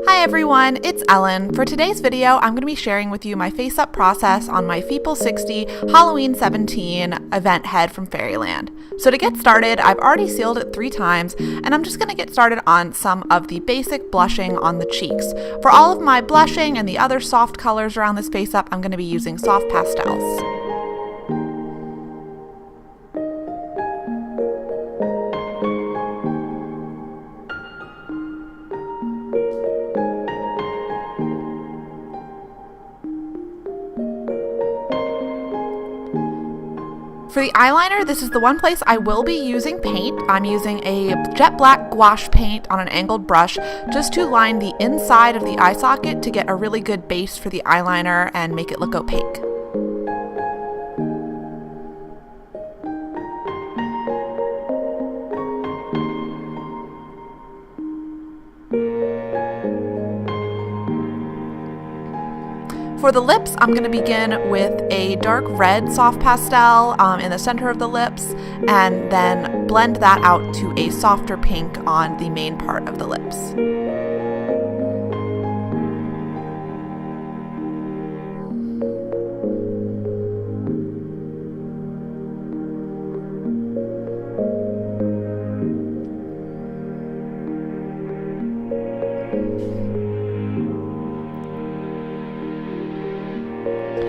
Hi everyone, it's Ellen. For today's video, I'm going to be sharing with you my face-up process on my Feeple60 Halloween 17 event head from Fairyland. So to get started, I've already sealed it 3 times, and I'm just going to get started on some of the basic blushing on the cheeks. For all of my blushing and the other soft colors around this face-up, I'm going to be using soft pastels. For the eyeliner, this is the one place I will be using paint. I'm using a jet black gouache paint on an angled brush just to line the inside of the eye socket to get a really good base for the eyeliner and make it look opaque. For the lips, I'm going to begin with a dark red soft pastel in the center of the lips, and then blend that out to a softer pink on the main part of the lips.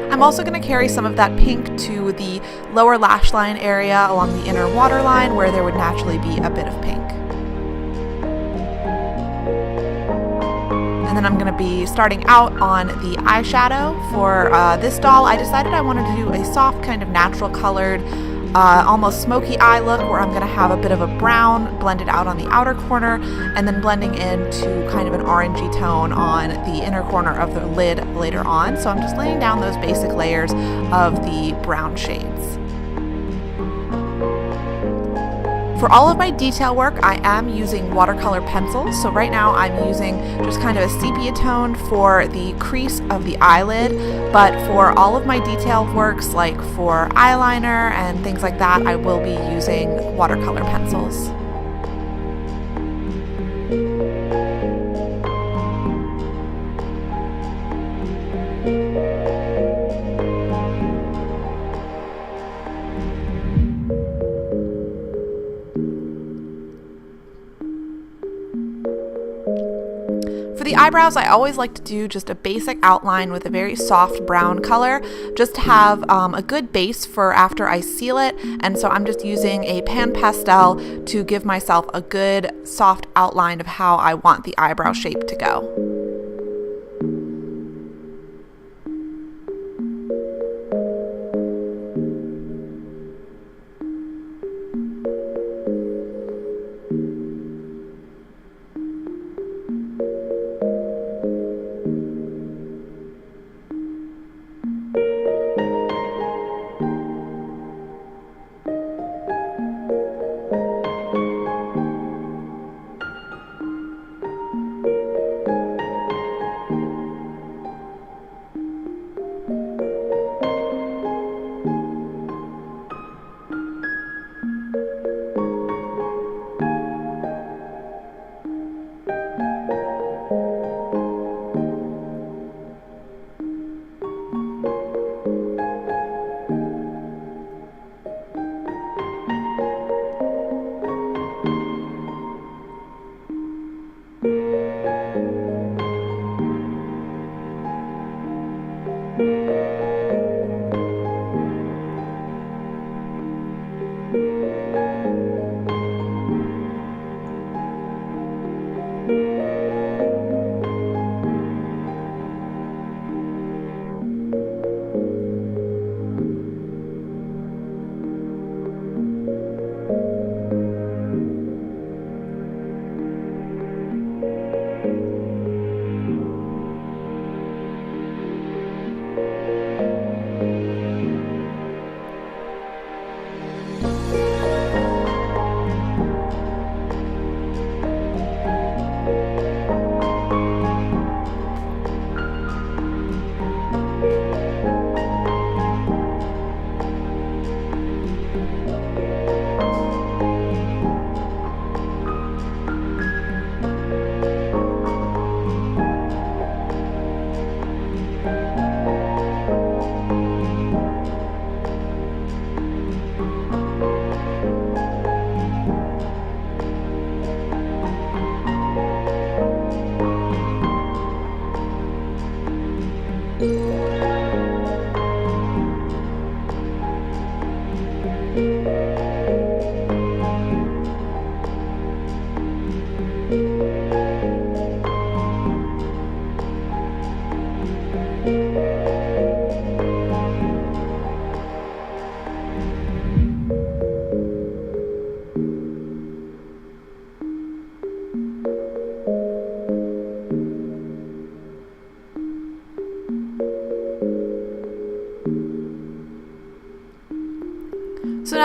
I'm also going to carry some of that pink to the lower lash line area along the inner waterline where there would naturally be a bit of pink. And then I'm going to be starting out on the eyeshadow. For this doll, I decided I wanted to do a soft kind of natural colored almost smoky eye look where I'm going to have a bit of a brown blended out on the outer corner and then blending into kind of an orangey tone on the inner corner of the lid later on. So I'm just laying down those basic layers of the brown shades. For all of my detail work, I am using watercolor pencils. So right now I'm using just kind of a sepia tone for the crease of the eyelid, but for all of my detailed works, like for eyeliner and things like that, I will be using watercolor pencils. For the eyebrows, I always like to do just a basic outline with a very soft brown color, just to have a good base for after I seal it, and so I'm just using a pan pastel to give myself a good soft outline of how I want the eyebrow shape to go.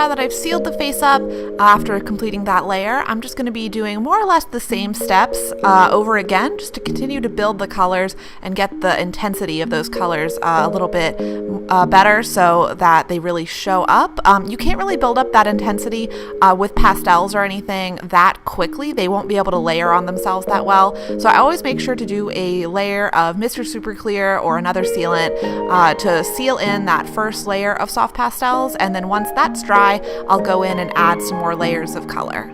now that I've sealed the face up, after completing that layer, I'm just going to be doing more or less the same steps over again, just to continue to build the colors and get the intensity of those colors a little bit better so that they really show up. You can't really build up that intensity with pastels or anything that quickly. They won't be able to layer on themselves that well. So I always make sure to do a layer of Mr. Super Clear or another sealant to seal in that first layer of soft pastels, and then once that's dry, I'll go in and add some more layers of color.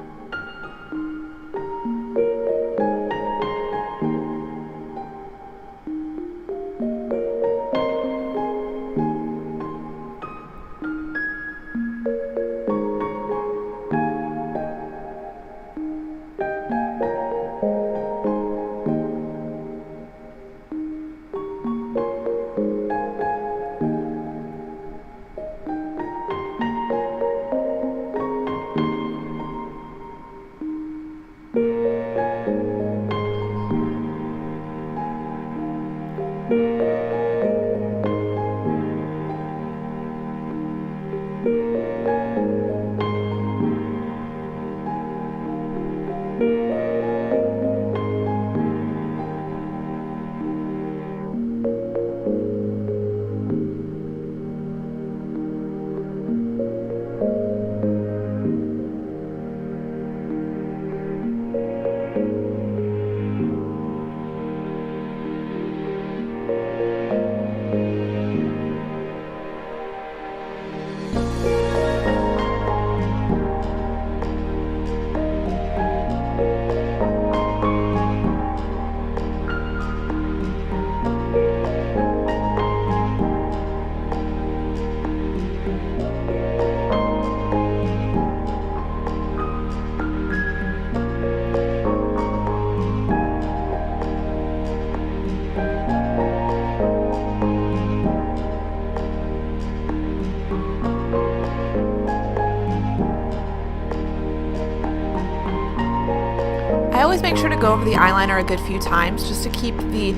I always make sure to go over the eyeliner a good few times just to keep the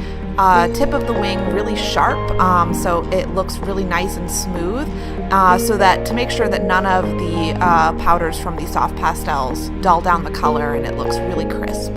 tip of the wing really sharp, so it looks really nice and smooth, so that to make sure that none of the powders from the soft pastels dull down the color and it looks really crisp.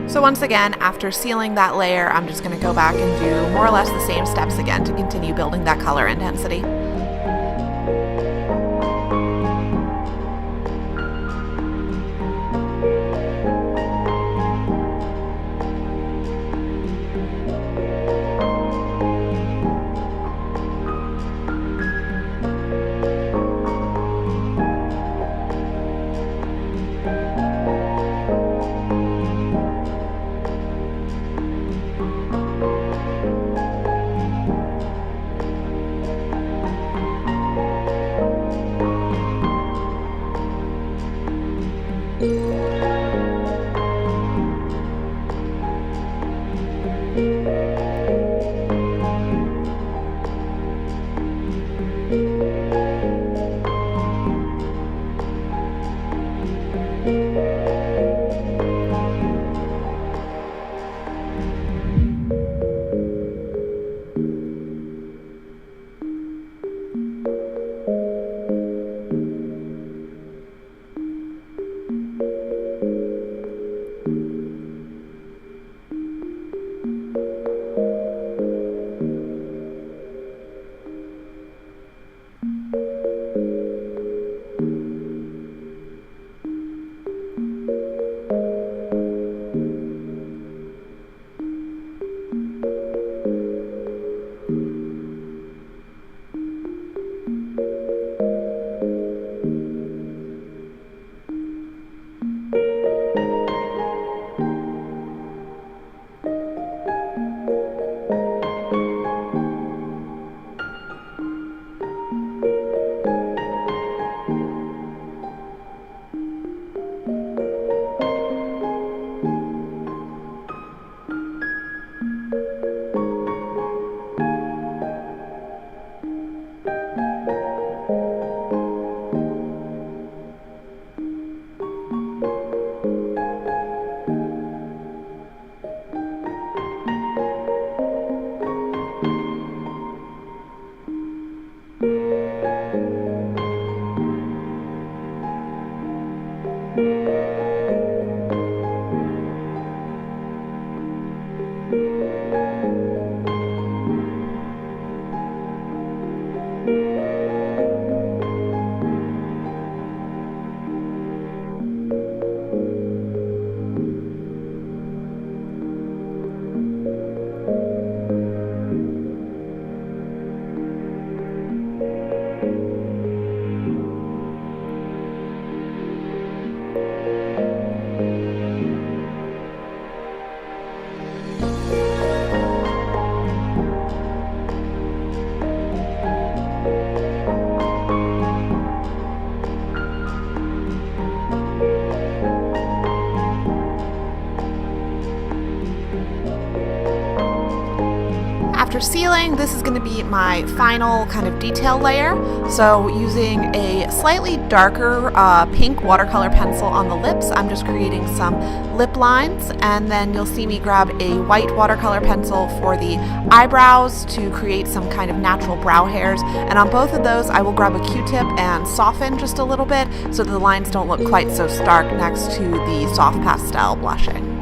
So once again, after sealing that layer, I'm just going to go back and do more or less the same steps again to continue building that color intensity. After sealing, this is going to be my final kind of detail layer. So using a slightly darker pink watercolor pencil on the lips, I'm just creating some lip lines, and then you'll see me grab a white watercolor pencil for the eyebrows to create some kind of natural brow hairs. And on both of those, I will grab a Q-tip and soften just a little bit so that the lines don't look quite so stark next to the soft pastel blushing.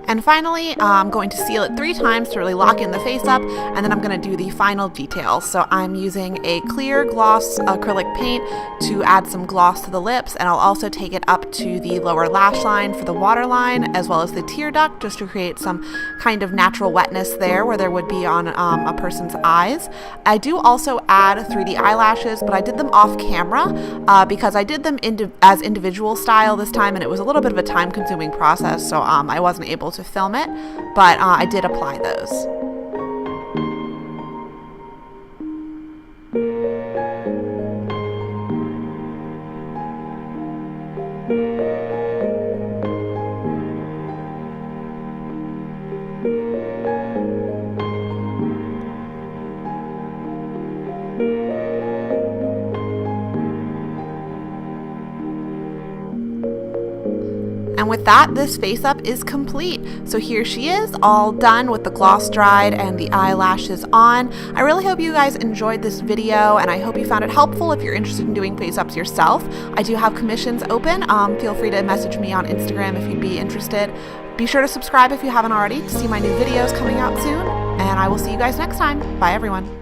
And finally, I'm going to seal it 3 times to really lock in the face up, and then I'm going to do the final details. So I'm using a clear gloss acrylic paint to add some gloss to the lips, and I'll also take it up to the lower lash line for the waterline, as well as the tear duct, just to create some kind of natural wetness there where there would be on a person's eyes. I do also add 3D eyelashes, but I did them off camera because I did them as individual style this time, and it was a little bit of a time-consuming process, so I wasn't able to film it, but I did apply those. And with that, this face up is complete. So here she is, all done with the gloss dried and the eyelashes on. I really hope you guys enjoyed this video, and I hope you found it helpful if you're interested in doing face ups yourself. I do have commissions open. Feel free to message me on Instagram if you'd be interested. Be sure to subscribe if you haven't already to see my new videos coming out soon, and I will see you guys next time. Bye everyone.